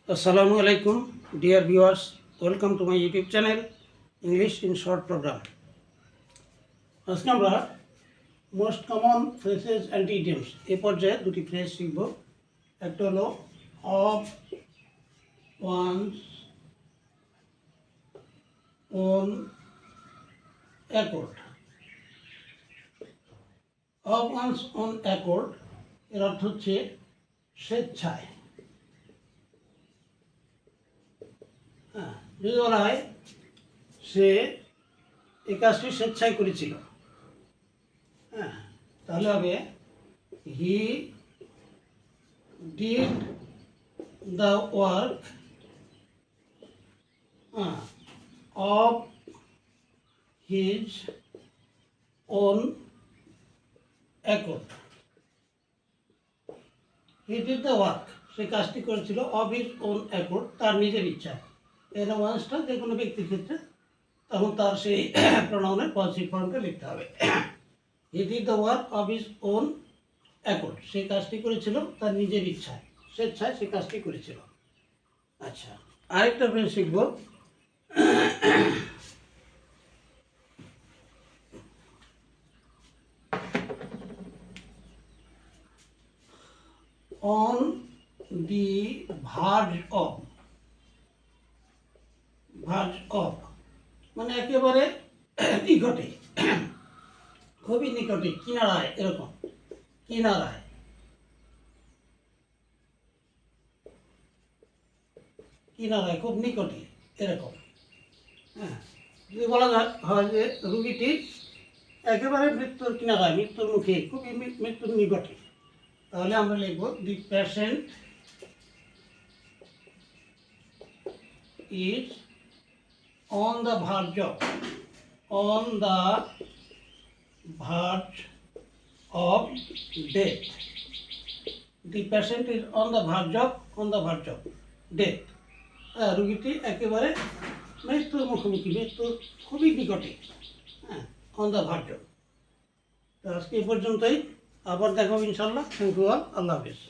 Assalamu alaikum, dear viewers. Welcome to my YouTube channel, English in Short Program. আজকে আমরা most common phrases and idioms এই পর্যায়ে দুটি phrase শিখব। একটা হলো of one's own accord. Of one's own accord এর অর্থ হচ্ছে স্বেচ্ছায়। যদি বলা হয় সে এই কাজটি স্বেচ্ছায় করেছিল, তাহলে হবে he did the work of his own accord. He did the work, সে কাজটি করেছিল অফ হিজ ওন অ্যাকর্ড, তার নিজের ইচ্ছায়। এর ওয়ান্সটা যে কোনো ব্যক্তির ক্ষেত্রে তখন তার সেই প্রোনাউনের পজিটিভ ফর্মটা লিখতে হবে। He did the work of his own accord, সে কাজটি করেছিল তার নিজের ইচ্ছায়, স্বেচ্ছায় সে কাজটি করেছিল। আচ্ছা, আরেকটা ফ্রেজ শিখব। On the verge of. Verge of মানে একেবারে নিকটে, খুবই নিকটে, কিনারায়, এরকম কিনারায়। কিনারায়, খুব নিকটে, এরকম। যদি বলা হয় যে রুগীটি একেবারে মৃত্যুর কিনারায়, মৃত্যুর মুখে, খুবই মৃত্যুর নিকটে, তাহলে আমরা লিখব দি patient is on the verge of, on the verge of death. The patient is on the verge of death. রোগীটি একেবারে মৃত্যুর মুখোমুখি, মৃত্যুর খুবই নিকটে, on the verge of। তো আজকে এই পর্যন্তই, আবার দেখা হবে ইনশাল্লাহ। থ্যাংক ইউ অল, আল্লাহ হাফিজ।